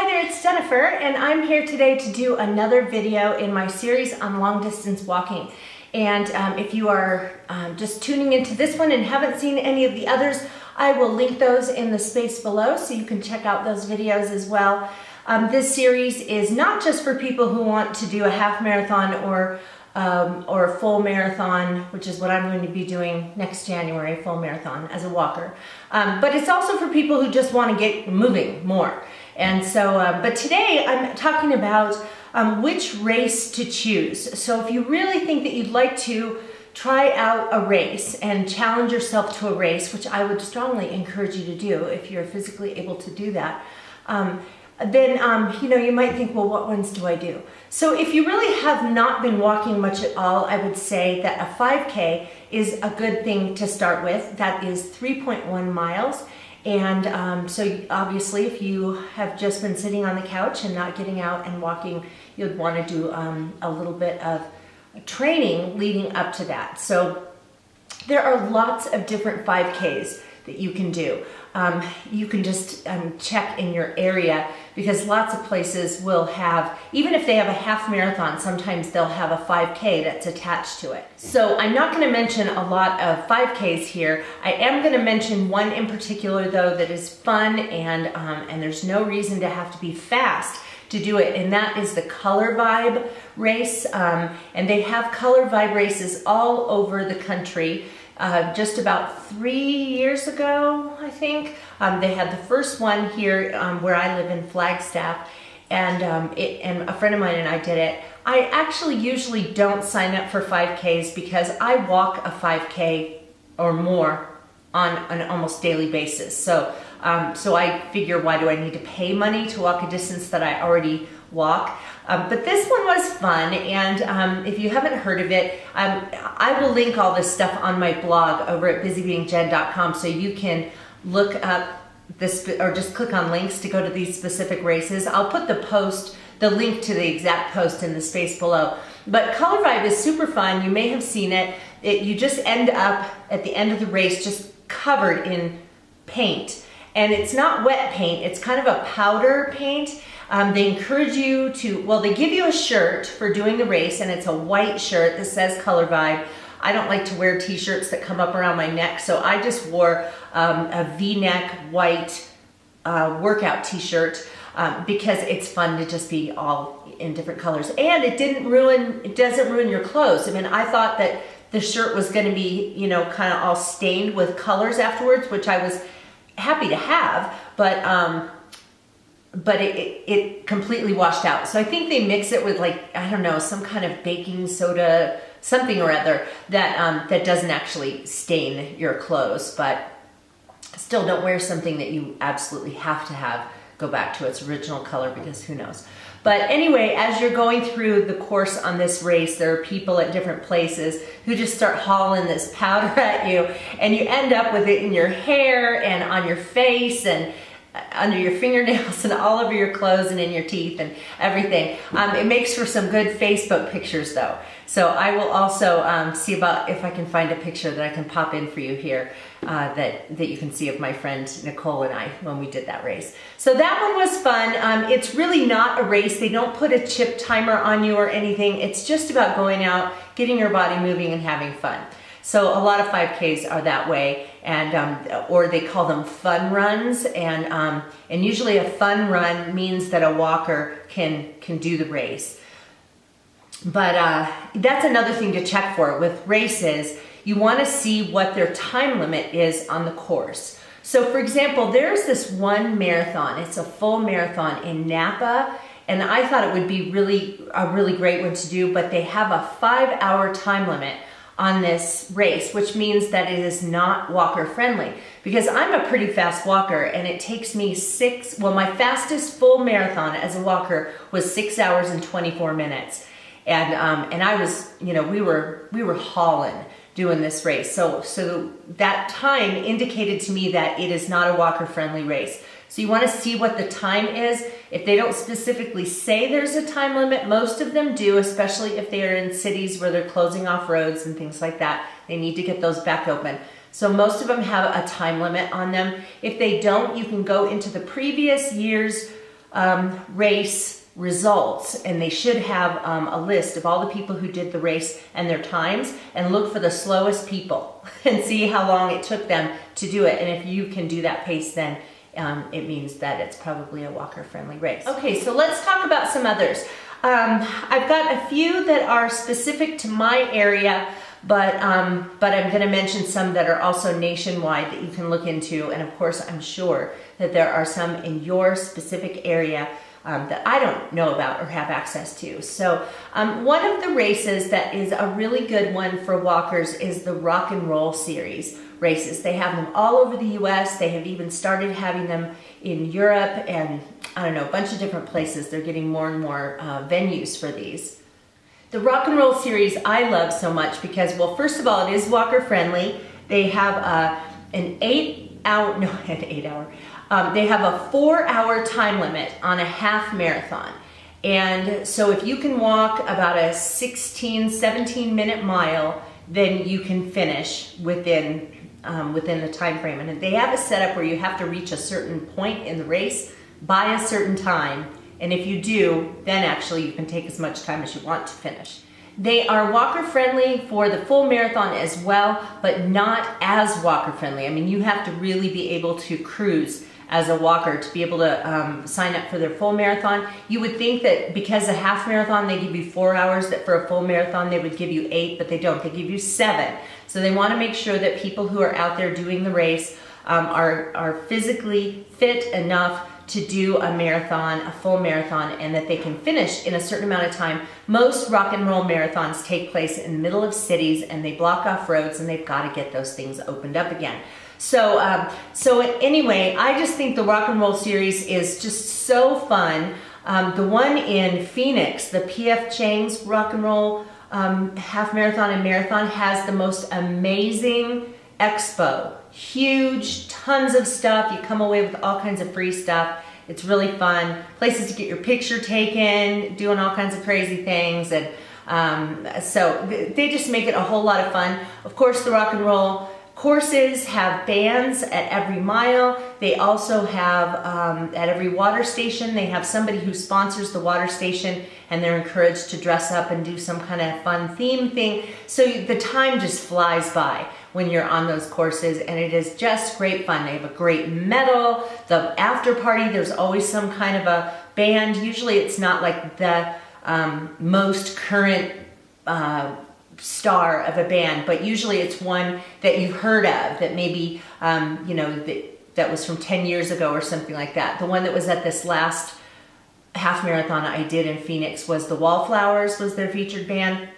Hi there, it's Jennifer, and I'm here today to do another video in my series on long distance walking. And if you are just tuning into this one and haven't seen any of the others, I will link those in the space below so you can check out those videos as well. This series is not just for people who want to do a half marathon or a full marathon, which is what I'm going to be doing next January, full marathon as a walker. But it's also for people who just want to get moving more. And so, but today I'm talking about which race to choose. So if you really think that you'd like to try out a race and challenge yourself to a race, which I would strongly encourage you to do if you're physically able to do that, then you might think, well, what ones do I do? So if you really have not been walking much at all, I would say that a 5K is a good thing to start with. That is 3.1 miles. And so obviously if you have just been sitting on the couch and not getting out and walking, you'd want to do a little bit of training leading up to that. So there are lots of different 5Ks that you can do. You can just check in your area, because lots of places will have, even if they have a half marathon, sometimes they'll have a 5K that's attached to it. So I'm not going to mention a lot of 5Ks here. I am going to mention one in particular though that is fun, and there's no reason to have to be fast to do it, and that is the Color Vibe race. And they have Color Vibe races all over the country. Just about 3 years ago, I think, they had the first one here where I live in Flagstaff, and a friend of mine and I did it. I actually usually don't sign up for 5Ks because I walk a 5K or more on an almost daily basis. So I figure, why do I need to pay money to walk a distance that I already walk? But this one was fun, and if you haven't heard of it, I will link all this stuff on my blog over at BusyBeingJen.com, so you can look up this, or just click on links to go to these specific races. I'll put the link to the exact post in the space below. But Color Vibe is super fun. You may have seen it. You just end up at the end of the race just covered in paint. And it's not wet paint, it's kind of a powder paint. They encourage you to, well, they give you a shirt for doing the race, and it's a white shirt that says Color Vibe. I don't like to wear t-shirts that come up around my neck, so I just wore a V-neck white workout t-shirt because it's fun to just be all in different colors. And it doesn't ruin your clothes. I mean, I thought that the shirt was gonna be, kind of all stained with colors afterwards, which I was happy to have, but it completely washed out. So I think they mix it with, like, I don't know, some kind of baking soda, something or other that doesn't actually stain your clothes. But still, don't wear something that you absolutely have to have go back to its original color, because who knows. But anyway, as you're going through the course on this race, there are people at different places who just start hauling this powder at you, and you end up with it in your hair and on your face and under your fingernails and all over your clothes and in your teeth and everything. It makes for some good Facebook pictures though. So I will also see about if I can find a picture that I can pop in for you here that you can see of my friend Nicole and I when we did that race. So that one was fun. It's really not a race. They don't put a chip timer on you or anything. It's just about going out, getting your body moving and having fun. So a lot of 5Ks are that way, and or they call them fun runs, and usually a fun run means that a walker can do the race. But that's another thing to check for with races. You want to see what their time limit is on the course. So for example, there's this one marathon. It's a full marathon in Napa, and I thought it would be a really great one to do, but they have a 5-hour time limit on this race, which means that it is not walker friendly, because I'm a pretty fast walker, and it takes me my fastest full marathon as a walker was 6 hours and 24 minutes. And I was, we were hauling doing this race. So that time indicated to me that it is not a walker friendly race. So you want to see what the time is. If they don't specifically say there's a time limit, most of them do, especially if they are in cities where they're closing off roads and things like that. They need to get those back open. So most of them have a time limit on them. If they don't, you can go into the previous year's race results, and they should have a list of all the people who did the race and their times, and look for the slowest people and see how long it took them to do it. And if you can do that pace, then it means that it's probably a walker-friendly race. Okay, so let's talk about some others. I've got a few that are specific to my area, but I'm going to mention some that are also nationwide that you can look into, and of course I'm sure that there are some in your specific area that I don't know about or have access to. So one of the races that is a really good one for walkers is the Rock and Roll Series races. They have them all over the US. They have even started having them in Europe and I don't know, a bunch of different places. They're getting more and more venues for these. The Rock and Roll Series I love so much because, well, first of all, it is walker friendly. They have an 8-hour, no, an 8-hour, they have a 4-hour time limit on a half marathon. And so if you can walk about a 16, 17-minute mile, then you can finish within the time frame. And they have a setup where you have to reach a certain point in the race by a certain time. And if you do, then actually you can take as much time as you want to finish. They are walker friendly for the full marathon as well, but not as walker friendly. I mean, you have to really be able to cruise as a walker to be able to sign up for their full marathon. You would think that because a half marathon they give you 4 hours, that for a full marathon they would give you 8, but they don't. They give you 7. So they want to make sure that people who are out there doing the race are physically fit enough to do a marathon, a full marathon, and that they can finish in a certain amount of time. Most rock and roll marathons take place in the middle of cities, and they block off roads, and they've got to get those things opened up again. So anyway, I just think the Rock and Roll Series is just so fun. The one in Phoenix, the P.F. Chang's Rock and Roll half marathon and marathon, has the most amazing expo. Huge, tons of stuff. You come away with all kinds of free stuff. It's really fun. Places to get your picture taken, doing all kinds of crazy things. And so they just make it a whole lot of fun. Of course, the Rock and Roll courses have bands at every mile. They also have, at every water station, they have somebody who sponsors the water station, and they're encouraged to dress up and do some kind of fun theme thing. So the time just flies by when you're on those courses, and it is just great fun. They have a great medal. The after party, there's always some kind of a band. Usually it's not like the most current star of a band, but usually it's one that you've heard of, that maybe that was from 10 years ago or something like that. The one that was at this last half marathon I did in Phoenix was the Wallflowers, was their featured band.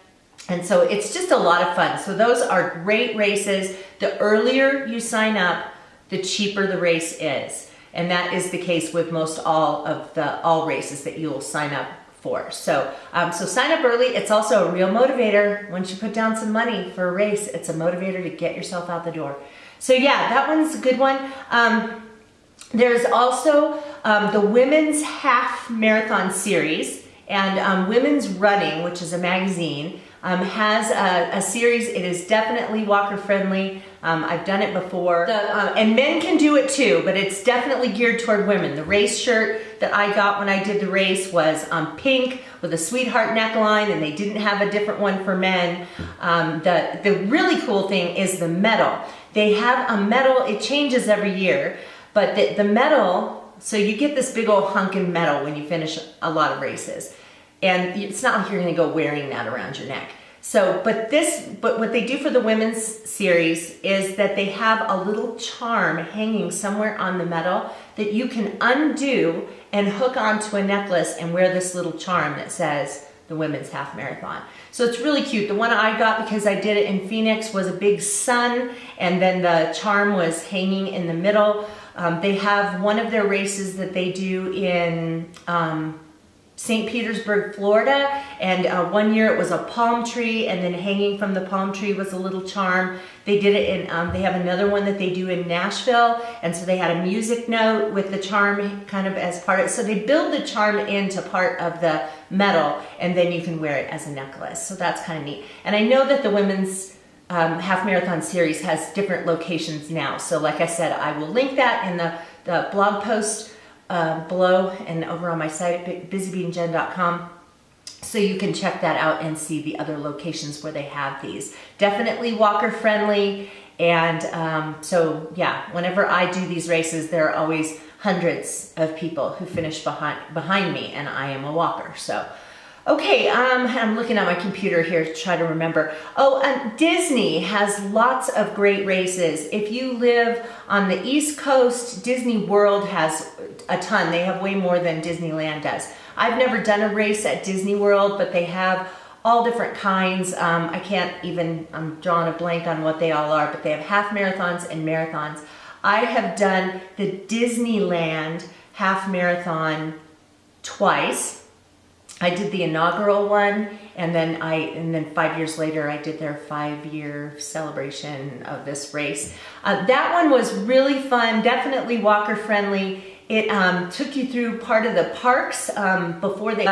And so it's just a lot of fun. So those are great races. The earlier you sign up, the cheaper the race is. And that is the case with most all races that you'll sign up for. So sign up early. It's also a real motivator. Once you put down some money for a race, it's a motivator to get yourself out the door. So yeah, that one's a good one. There's also the Women's Half Marathon Series, and Women's Running, which is a magazine, has a series. It is definitely walker friendly. I've done it before. And men can do it too, but it's definitely geared toward women. The race shirt that I got when I did the race was pink with a sweetheart neckline, and they didn't have a different one for men. The really cool thing is the medal. They have a medal, it changes every year, but the medal, so you get this big old hunkin' medal when you finish a lot of races. And it's not like you're gonna go wearing that around your neck. So, but what they do for the women's series is that they have a little charm hanging somewhere on the medal that you can undo and hook onto a necklace and wear this little charm that says the Women's Half Marathon. So it's really cute. The one I got, because I did it in Phoenix, was a big sun, and then the charm was hanging in the middle. They have one of their races that they do in St. Petersburg, Florida, and one year it was a palm tree, and then hanging from the palm tree was a little charm. They did it in, they have another one that they do in Nashville, and so they had a music note with the charm kind of as part of it. So they build the charm into part of the medal, and then you can wear it as a necklace. So that's kind of neat. And I know that the Women's Half Marathon Series has different locations now. So like I said, I will link that in the blog post below and over on my site at BusyBeingJen.com. So you can check that out and see the other locations where they have these. Definitely walker friendly. And so yeah, whenever I do these races, there are always hundreds of people who finish behind me, and I am a walker. So, okay, I'm looking at my computer here to try to remember. Oh, Disney has lots of great races. If you live on the East Coast, Disney World has a ton. They have way more than Disneyland does. I've never done a race at Disney World, but they have all different kinds. I'm drawing a blank on what they all are, but they have half marathons and marathons. I have done the Disneyland half marathon twice. I did the inaugural one, and then 5 years later, I did their 5-year celebration of this race. That one was really fun, definitely walker friendly. It took you through part of the parks before they,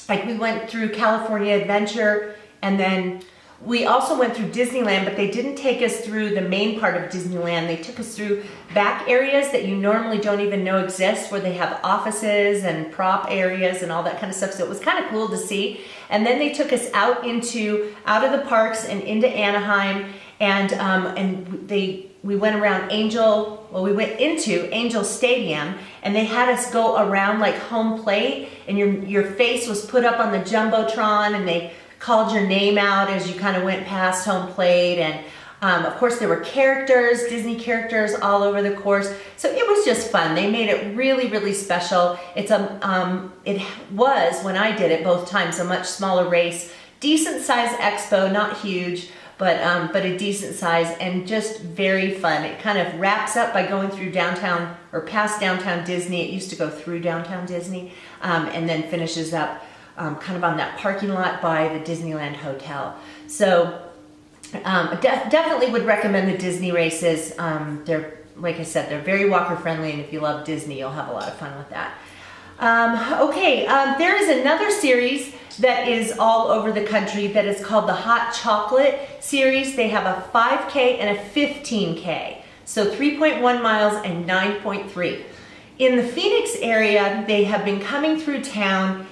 like we went through California Adventure, and then we also went through Disneyland, but they didn't take us through the main part of Disneyland. They took us through back areas that you normally don't even know exist, where they have offices and prop areas and all that kind of stuff. So it was kind of cool to see. And then they took us out of the parks and into Anaheim, and we went around we went into Angel Stadium, and they had us go around like home plate, and your face was put up on the Jumbotron, and they called your name out as you kind of went past home plate. And of course there were Disney characters all over the course. So it was just fun. They made it really, really special. It was, when I did it both times, a much smaller race, decent size expo, not huge, but a decent size, and just very fun. It kind of wraps up by going through downtown or past downtown Disney. It used to go through downtown Disney, and then finishes up kind of on that parking lot by the Disneyland Hotel. So definitely would recommend the Disney races. They're, like I said, they're very walker friendly, and if you love Disney, you'll have a lot of fun with that. There is another series that is all over the country that is called the Hot Chocolate series. They have a 5K and a 15K. So 3.1 miles and 9.3. In the Phoenix area, they have been coming through town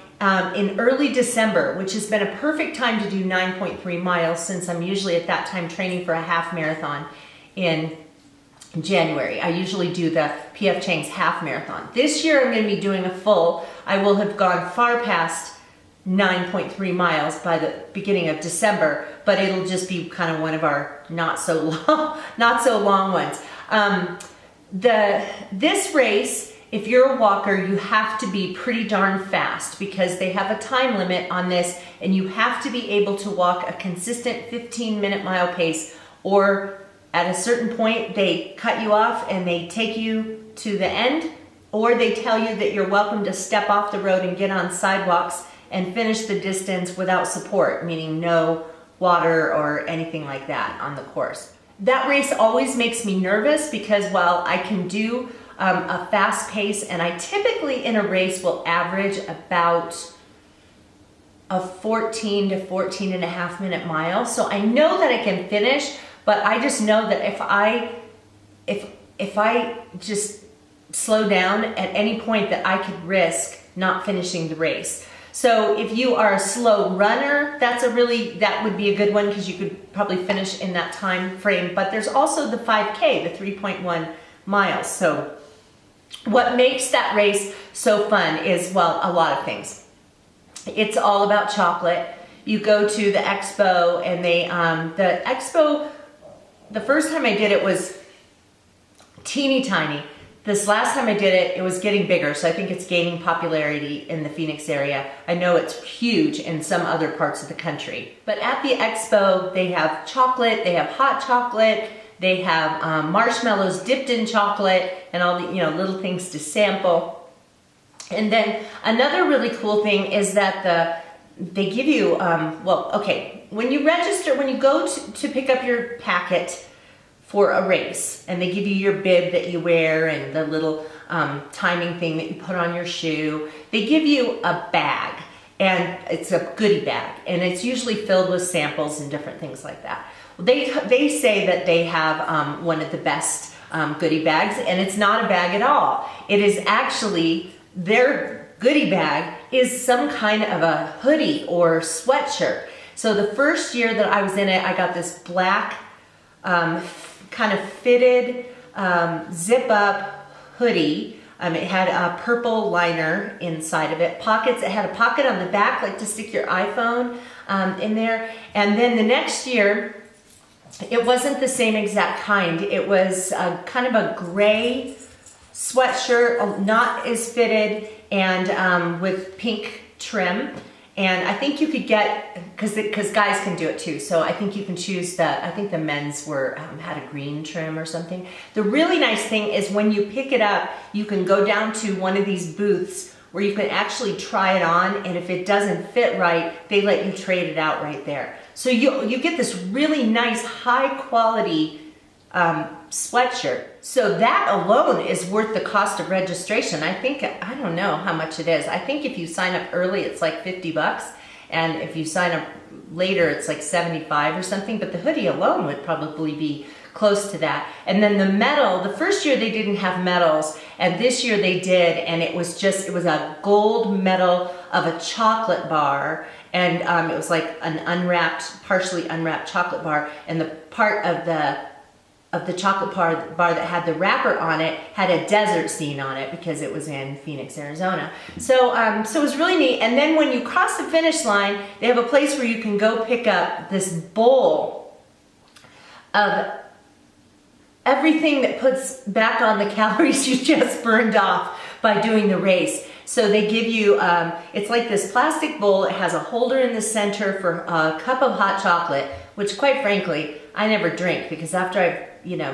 in early December, which has been a perfect time to do 9.3 miles, since I'm usually at that time training for a half marathon in January. I usually do the P.F. Chang's half marathon. This year I'm going to be doing a full. I will have gone far past 9.3 miles by the beginning of December, but it'll just be kind of one of our not so long ones. This race, if you're a walker, you have to be pretty darn fast, because they have a time limit on this, and you have to be able to walk a consistent 15-minute mile pace, or at a certain point they cut you off and they take you to the end, or they tell you that you're welcome to step off the road and get on sidewalks and finish the distance without support, meaning no water or anything like that on the course. That race always makes me nervous, because while I can do a fast pace, and I typically in a race will average about a 14 to 14 and a half minute mile. So I know that I can finish, but I just know that if I just slow down at any point, that I could risk not finishing the race. So if you are a slow runner, that would be a good one, because you could probably finish in that time frame. But there's also the 5K, the 3.1 miles. So what makes that race so fun is, well, a lot of things. It's all about chocolate. You go to the Expo, and the Expo, the first time I did it was teeny tiny. This last time I did it, it was getting bigger, so I think it's gaining popularity in the Phoenix area. I know it's huge in some other parts of the country. But at the Expo, they have chocolate, they have hot chocolate, they have marshmallows dipped in chocolate, and all the little things to sample. And then another really cool thing is that they give you, when you register, when you go to pick up your packet for a race, and they give you your bib that you wear and the little timing thing that you put on your shoe, they give you a bag, and it's a goodie bag, and it's usually filled with samples and different things like that. They say that they have one of the best goodie bags, and it's not a bag at all. It is actually, their goodie bag is some kind of a hoodie or sweatshirt. So the first year that I was in it, I got this black kind of fitted zip up hoodie. It had a purple liner inside of it, pockets. It had a pocket on the back, like to stick your iPhone in there. And then the next year, it wasn't the same exact kind. It was kind of a gray sweatshirt, not as fitted, and with pink trim. And I think you could get, because guys can do it too, so I think you can choose I think the men's had a green trim or something. The really nice thing is when you pick it up, you can go down to one of these booths where you can actually try it on, and if it doesn't fit right, they let you trade it out right there. So you get this really nice, high quality sweatshirt. So that alone is worth the cost of registration. I don't know how much it is. I think if you sign up early, it's like $50, and if you sign up later, it's like 75 or something, but the hoodie alone would probably be close to that. And then the medal, the first year they didn't have medals, and this year they did, and it was a gold medal of a chocolate bar, and it was like an partially unwrapped chocolate bar, and the part of the chocolate bar that had the wrapper on it had a desert scene on it because it was in Phoenix, Arizona. So it was really neat. And then when you cross the finish line, they have a place where you can go pick up this bowl of everything that puts back on the calories you just burned off by doing the race. So they give you, it's like this plastic bowl. It has a holder in the center for a cup of hot chocolate, which quite frankly, I never drink because after I've,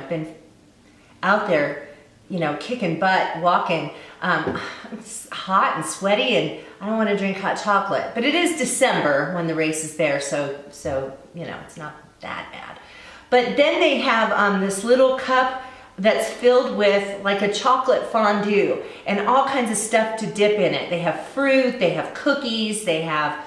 been out there, kicking butt, walking, it's hot and sweaty, and I don't want to drink hot chocolate. But it is December when the race is there, so it's not that bad. But then they have this little cup that's filled with like a chocolate fondue and all kinds of stuff to dip in it. They have fruit, they have cookies, they have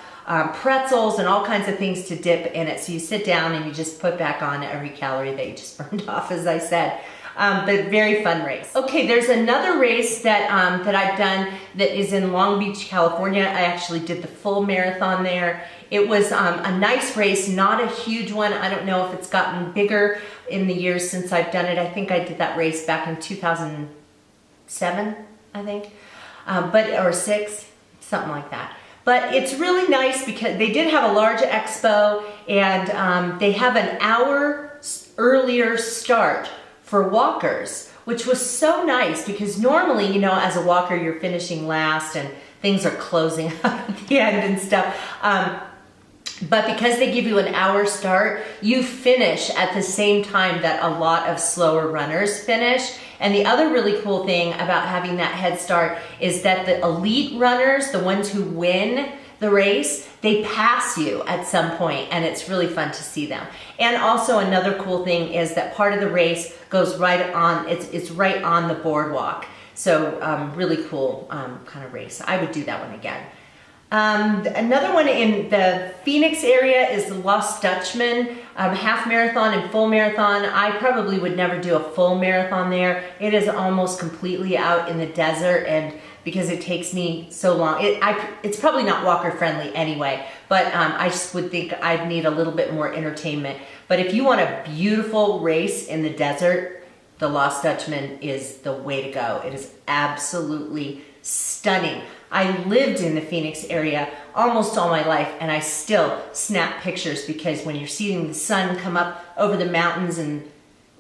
pretzels and all kinds of things to dip in it. So you sit down and you just put back on every calorie that you just burned off, as I said. But very fun race. Okay, there's another race that I've done that is in Long Beach, California. I actually did the full marathon there. It was a nice race, not a huge one. I don't know if it's gotten bigger in the years since I've done it. I think I did that race back in 2007, I think, or 6, something like that. But it's really nice because they did have a large expo, and they have an hour earlier start for walkers, which was so nice because normally, as a walker, you're finishing last and things are closing up at the end and stuff. But because they give you an hour start, you finish at the same time that a lot of slower runners finish. And the other really cool thing about having that head start is that the elite runners, the ones who win the race, they pass you at some point, and it's really fun to see them. And also another cool thing is that part of the race goes right on, it's right on the boardwalk. So really cool kind of race. I would do that one again. Another one in the Phoenix area is the Lost Dutchman, half marathon and full marathon. I probably would never do a full marathon there. It is almost completely out in the desert, and because it takes me so long, it's probably not walker friendly anyway, but I just would think I'd need a little bit more entertainment. But if you want a beautiful race in the desert, the Lost Dutchman is the way to go. It is absolutely stunning. I lived in the Phoenix area almost all my life, and I still snap pictures because when you're seeing the sun come up over the mountains and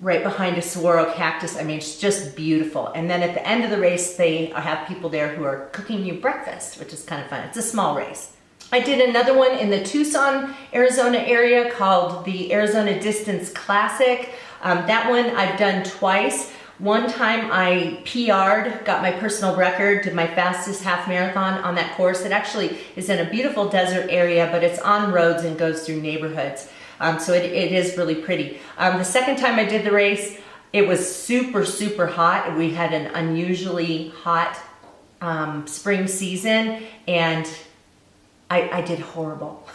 right behind a saguaro cactus, I mean, it's just beautiful. And then at the end of the race, they have people there who are cooking you breakfast, which is kind of fun. It's a small race. I did another one in the Tucson, Arizona area called the Arizona Distance Classic. That one I've done twice. One time I PR'd, got my personal record, did my fastest half marathon on that course. It actually is in a beautiful desert area, but it's on roads and goes through neighborhoods. So it is really pretty. The second time I did the race, it was super, super hot. We had an unusually hot spring season, and I did horrible.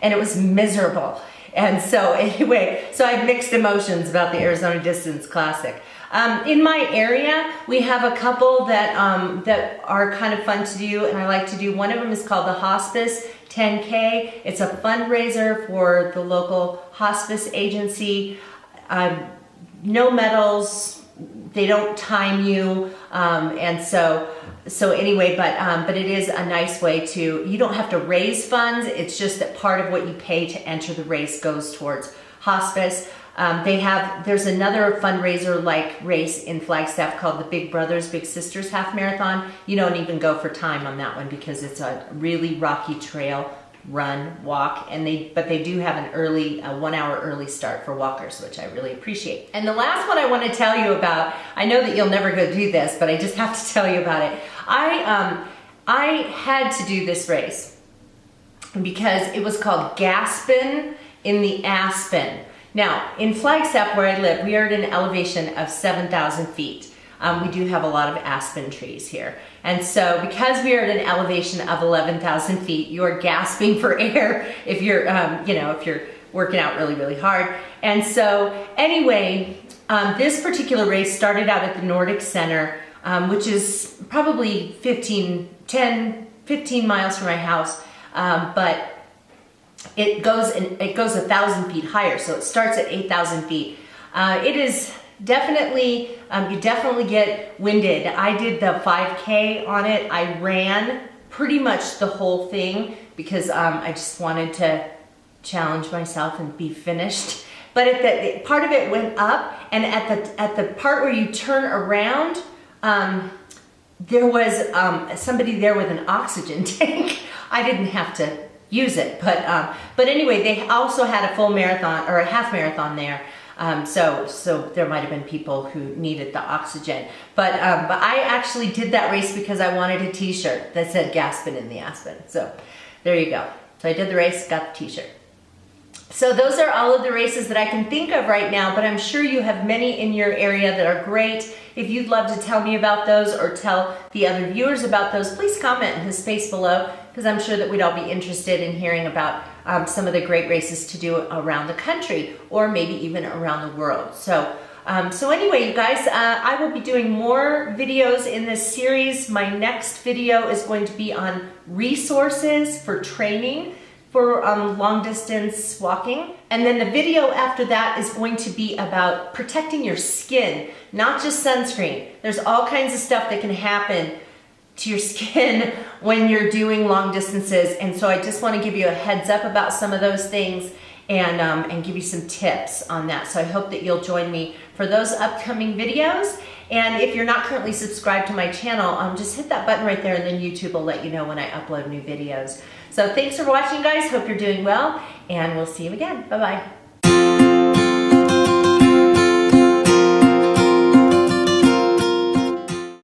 And it was miserable. And so anyway, so I have mixed emotions about the Arizona Distance Classic. In my area, we have a couple that that are kind of fun to do, and I like to do. One of them is called the Hospice 10K. It's a fundraiser for the local hospice agency. No medals, they don't time you, and so anyway, but it is a nice way to, you don't have to raise funds, it's just that part of what you pay to enter the race goes towards hospice. There's another fundraiser like race in Flagstaff called the Big Brothers Big Sisters Half Marathon. You don't even go for time on that one because it's a really rocky trail, run, walk, but they do have a 1 hour early start for walkers, which I really appreciate. And the last one I want to tell you about, I know that you'll never go do this, but I just have to tell you about it. I had to do this race because it was called Gaspin in the Aspen. Now, in Flagstaff where I live, we are at an elevation of 7,000 feet. We do have a lot of aspen trees here. And so because we are at an elevation of 11,000 feet, you are gasping for air if you're, if you're working out really, really hard. And so anyway, this particular race started out at the Nordic Center, which is probably 15 miles from my house. But it goes 1,000 feet higher. So it starts at 8,000 feet. It is definitely, you definitely get winded. I did the 5K on it. I ran pretty much the whole thing because I just wanted to challenge myself and be finished. But part of it went up, and at the part where you turn around, there was somebody there with an oxygen tank. I didn't have to use it, but anyway, they also had a full marathon or a half marathon there. So there might have been people who needed the oxygen, but I actually did that race because I wanted a t-shirt that said Gaspin in the Aspen. So there you go. So I did the race, got the t-shirt. So those are all of the races that I can think of right now, but I'm sure you have many in your area that are great. If you'd love to tell me about those or tell the other viewers about those, please comment in the space below, because I'm sure that we'd all be interested in hearing about some of the great races to do around the country or maybe even around the world. So anyway, you guys, I will be doing more videos in this series. My next video is going to be on resources for training for long distance walking. And then the video after that is going to be about protecting your skin, not just sunscreen. There's all kinds of stuff that can happen to your skin when you're doing long distances. And so I just want to give you a heads up about some of those things and give you some tips on that. So I hope that you'll join me for those upcoming videos. And if you're not currently subscribed to my channel, just hit that button right there, and then YouTube will let you know when I upload new videos. So thanks for watching, guys. Hope you're doing well, and we'll see you again. Bye-bye.